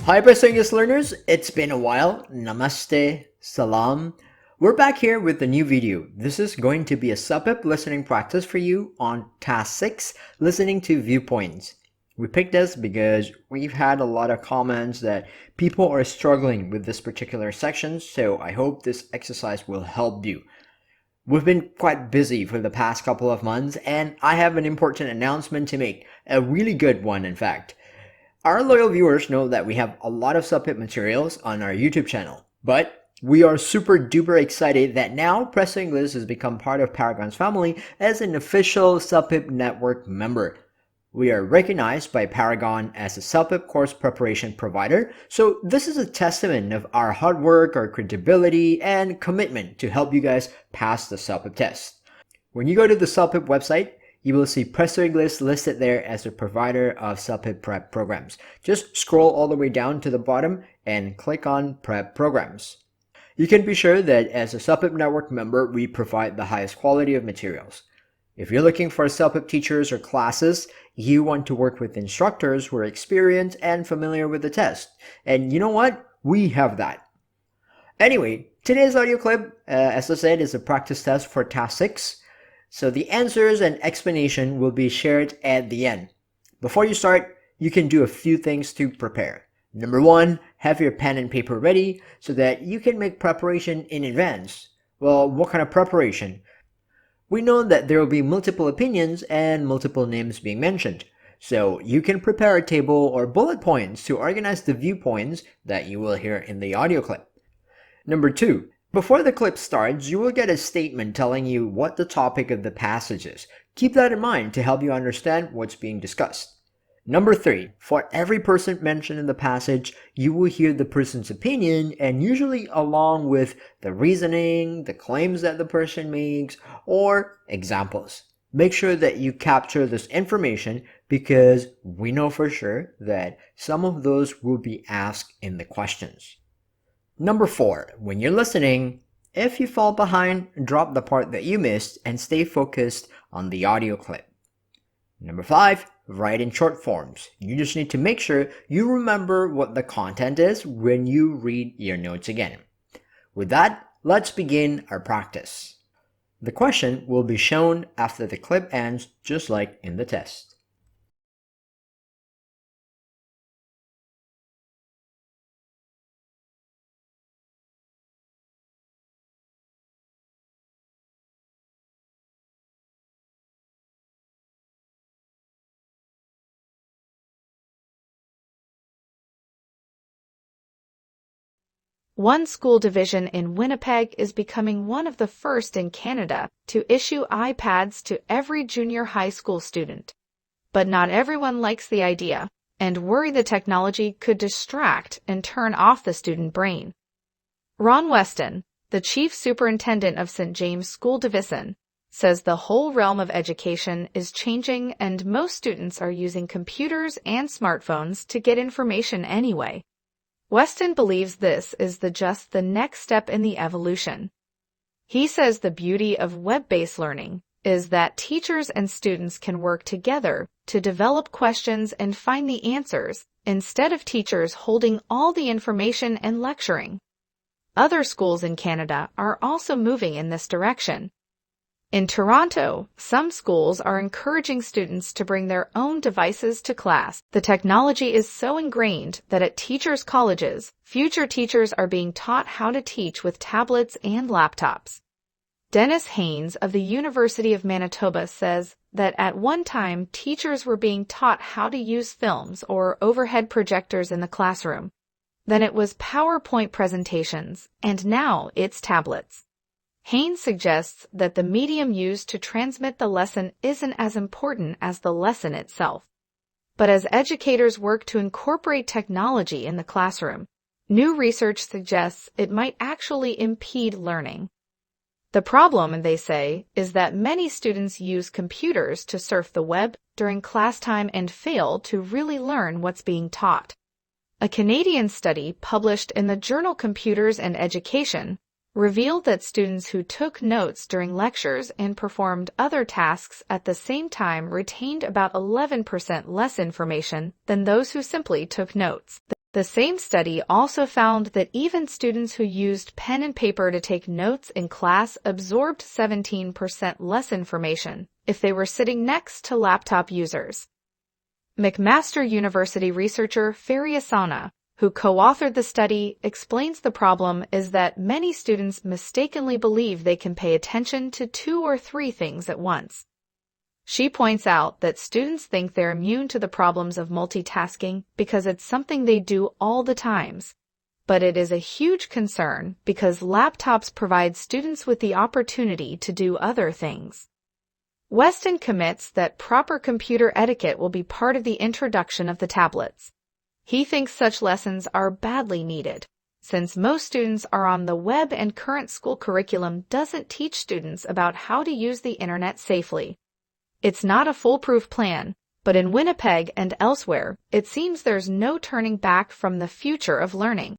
Hi Presto English learners, it's been a while. Namaste, salam. We're back here with a new video. This is going to be a CELPIP listening practice for you on Task 6, listening to viewpoints. We picked this because we've had a lot of comments that people are struggling with this particular section, so I hope this exercise will help you. We've been quite busy for the past couple of months, and I have an important announcement to make, a really good one in fact. Our loyal viewers know that we have a lot of CELPIP materials on our YouTube channel, but we are super duper excited that now Presto English has become part of Paragon's family as an official CELPIP network member. We are recognized by Paragon as a CELPIP course preparation provider, so this is a testament of our hard work, our credibility, and commitment to help you guys pass the CELPIP test. When you go to the CELPIP website, you will see Presto English listed there as a provider of CELPIP prep programs. Just scroll all the way down to the bottom and click on Prep Programs. You can be sure that as a CELPIP network member, we provide the highest quality of materials. If you're looking for CELPIP teachers or classes, you want to work with instructors who are experienced and familiar with the test. And you know what? We have that. Anyway, today's audio clip, as I said, is a practice test for Task 6. So the answers and explanation will be shared at the end. Before you start, you can do a few things to prepare. Number 1, have your pen and paper ready so that you can make preparation in advance. Well, what kind of preparation? We know that there will be multiple opinions and multiple names being mentioned. So you can prepare a table or bullet points to organize the viewpoints that you will hear in the audio clip. Number 2, before the clip starts, you will get a statement telling you what the topic of the passage is. Keep that in mind to help you understand what's being discussed. Number 3, for every person mentioned in the passage, you will hear the person's opinion and usually along with the reasoning, the claims that the person makes, or examples. Make sure that you capture this information because we know for sure that some of those will be asked in the questions. Number 4, when you're listening, if you fall behind, drop the part that you missed and stay focused on the audio clip. Number 5, write in short forms. You just need to make sure you remember what the content is when you read your notes again. With that, let's begin our practice. The question will be shown after the clip ends, just like in the test. One school division in Winnipeg is becoming one of the first in Canada to issue iPads to every junior high school student. But not everyone likes the idea and worry the technology could distract and turn off the student brain. Ron Weston, the chief superintendent of St. James School Division, says the whole realm of education is changing and most students are using computers and smartphones to get information anyway. Weston believes this is just the next step in the evolution. He says the beauty of web-based learning is that teachers and students can work together to develop questions and find the answers instead of teachers holding all the information and lecturing. Other schools in Canada are also moving in this direction. In Toronto, some schools are encouraging students to bring their own devices to class. The technology is so ingrained that at teachers' colleges, future teachers are being taught how to teach with tablets and laptops. Dennis Haynes of the University of Manitoba says that at one time, teachers were being taught how to use films or overhead projectors in the classroom. Then it was PowerPoint presentations, and now it's tablets. Haynes suggests that the medium used to transmit the lesson isn't as important as the lesson itself. But as educators work to incorporate technology in the classroom, new research suggests it might actually impede learning. The problem, they say, is that many students use computers to surf the web during class time and fail to really learn what's being taught. A Canadian study published in the journal Computers and Education revealed that students who took notes during lectures and performed other tasks at the same time retained about 11% less information than those who simply took notes. The same study also found that even students who used pen and paper to take notes in class absorbed 17% less information if they were sitting next to laptop users. McMaster University researcher Ferry Asana, who co-authored the study, explains the problem is that many students mistakenly believe they can pay attention to 2 or 3 things at once. She points out that students think they're immune to the problems of multitasking because it's something they do all the times. But it is a huge concern because laptops provide students with the opportunity to do other things. Weston commits that proper computer etiquette will be part of the introduction of the tablets. He thinks such lessons are badly needed, since most students are on the web and current school curriculum doesn't teach students about how to use the internet safely. It's not a foolproof plan, but in Winnipeg and elsewhere, it seems there's no turning back from the future of learning.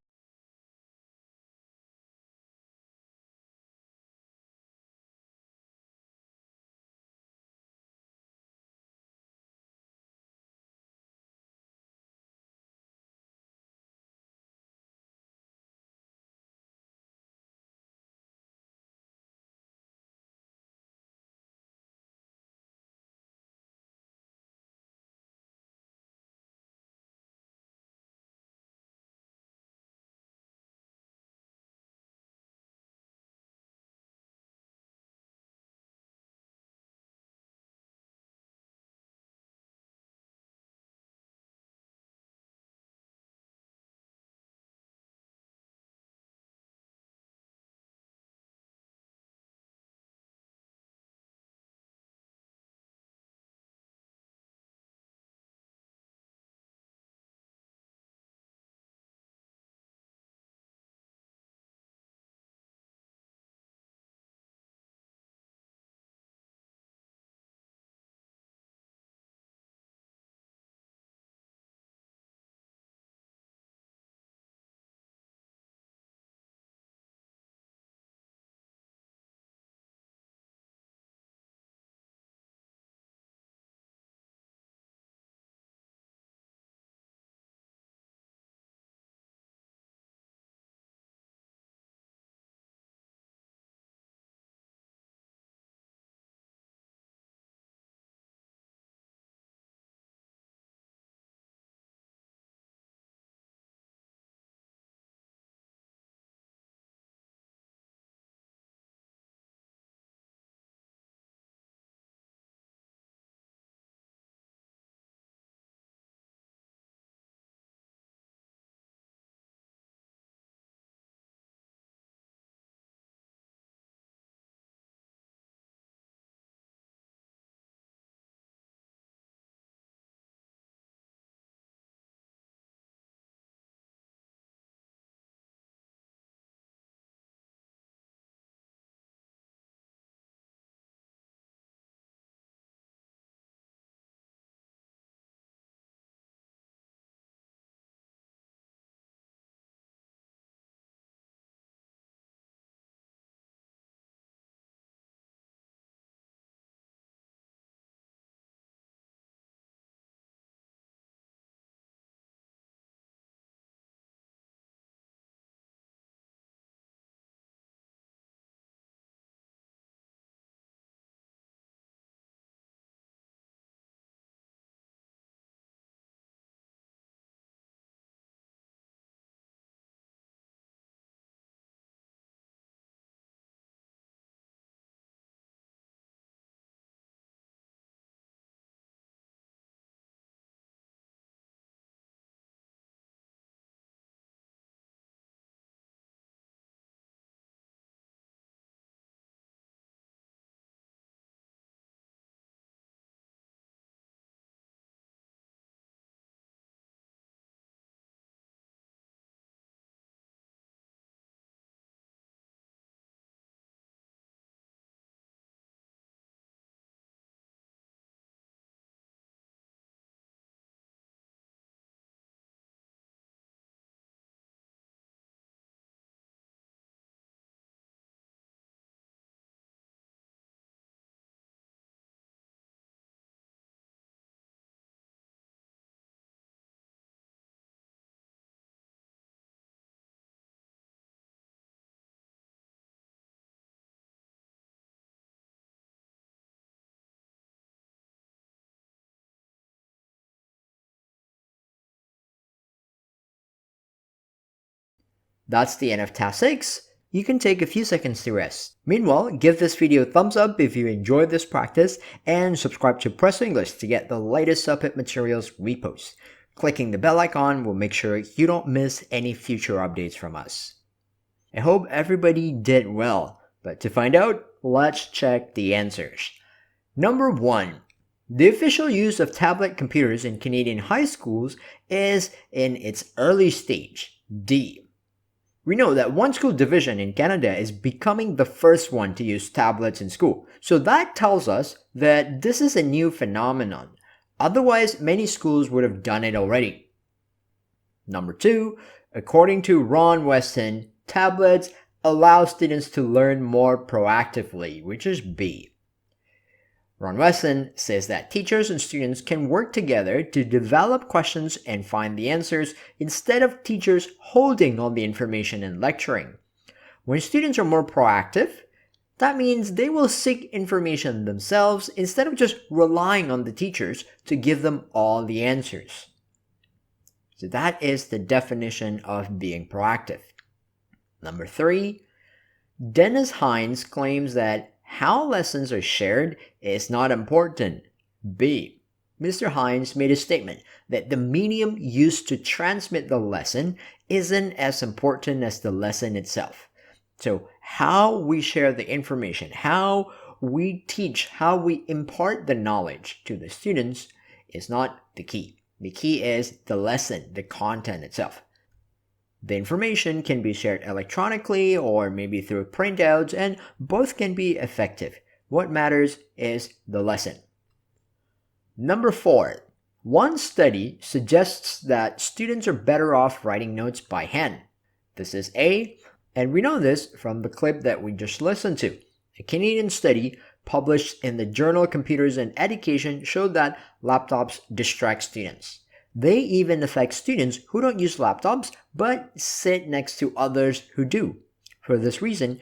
That's the end of Task 6. You can take a few seconds to rest. Meanwhile, give this video a thumbs up if you enjoyed this practice and subscribe to Presto English to get the latest CELPIP materials we post. Clicking the bell icon will make sure you don't miss any future updates from us. I hope everybody did well, but to find out, let's check the answers. Number 1. The official use of tablet computers in Canadian high schools is in its early stage, D. We know that one school division in Canada is becoming the first one to use tablets in school, so that tells us that this is a new phenomenon. Otherwise, many schools would have done it already. Number 2, according to Ron Weston, tablets allow students to learn more proactively, which is B. Ron Weston says that teachers and students can work together to develop questions and find the answers instead of teachers holding all the information and lecturing. When students are more proactive, that means they will seek information themselves instead of just relying on the teachers to give them all the answers. So that is the definition of being proactive. Number 3, Dennis Hines claims that how lessons are shared is not important. B. Mr. Hines made a statement that the medium used to transmit the lesson isn't as important as the lesson itself. So how we share the information, how we teach, how we impart the knowledge to the students is not the key. The key is the lesson, the content itself. The information can be shared electronically or maybe through printouts, and both can be effective. What matters is the lesson. Number 4. One study suggests that students are better off writing notes by hand. This is A, and we know this from the clip that we just listened to. A Canadian study published in the journal Computers and Education showed that laptops distract students. They even affect students who don't use laptops but sit next to others who do. For this reason,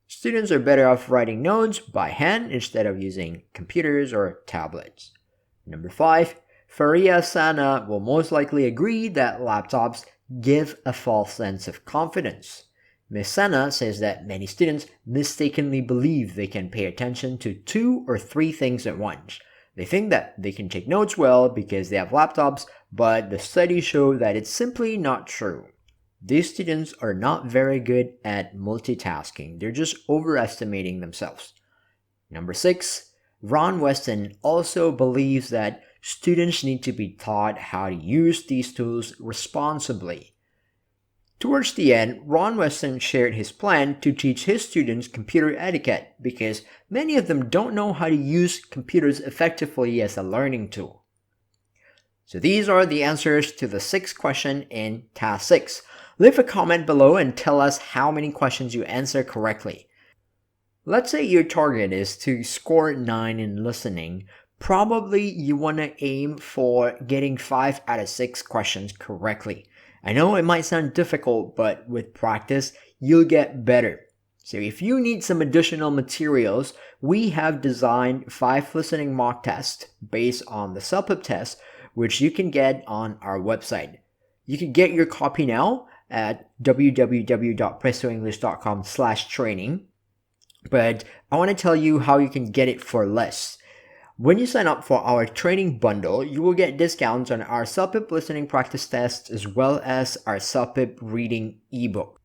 students are better off writing notes by hand instead of using computers or tablets. Number 5, Faria Sana will most likely agree that laptops give a false sense of confidence. Ms. Sana says that many students mistakenly believe they can pay attention to 2 or 3 things at once. They think that they can take notes well because they have laptops, but the studies show that it's simply not true. These students are not very good at multitasking. They're just overestimating themselves. Number 6, Ron Weston also believes that students need to be taught how to use these tools responsibly. Towards the end, Ron Weston shared his plan to teach his students computer etiquette because many of them don't know how to use computers effectively as a learning tool. So these are the answers to the 6th question in Task 6. Leave a comment below and tell us how many questions you answer correctly. Let's say your target is to score 9 in listening. Probably you want to aim for getting 5 out of 6 questions correctly. I know it might sound difficult, but with practice, you'll get better. So if you need some additional materials, we have designed 5 listening mock tests based on the CELPIP test, which you can get on our website. You can get your copy now at www.prestoenglish.com/training. But I want to tell you how you can get it for less. When you sign up for our training bundle, you will get discounts on our CELPIP listening practice tests as well as our CELPIP reading ebook.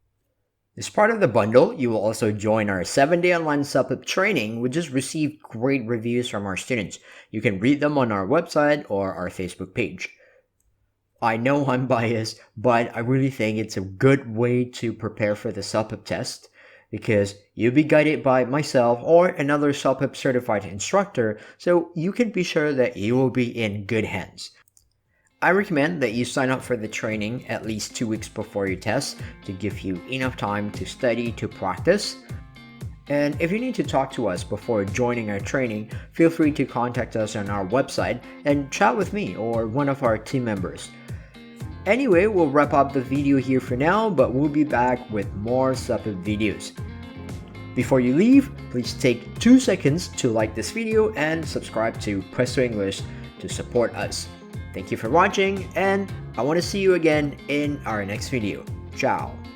As part of the bundle, you will also join our 7-day online CELPIP training, which has received great reviews from our students. You can read them on our website or our Facebook page. I know I'm biased, but I really think it's a good way to prepare for the CELPIP test, because you'll be guided by myself or another CELPIP certified instructor, so you can be sure that you will be in good hands. I recommend that you sign up for the training at least 2 weeks before your test to give you enough time to study, to practice. And if you need to talk to us before joining our training, feel free to contact us on our website and chat with me or one of our team members. Anyway, we'll wrap up the video here for now, but we'll be back with more CELPIP videos. Before you leave, please take 2 seconds to like this video and subscribe to Presto English to support us. Thank you for watching, and I want to see you again in our next video. Ciao!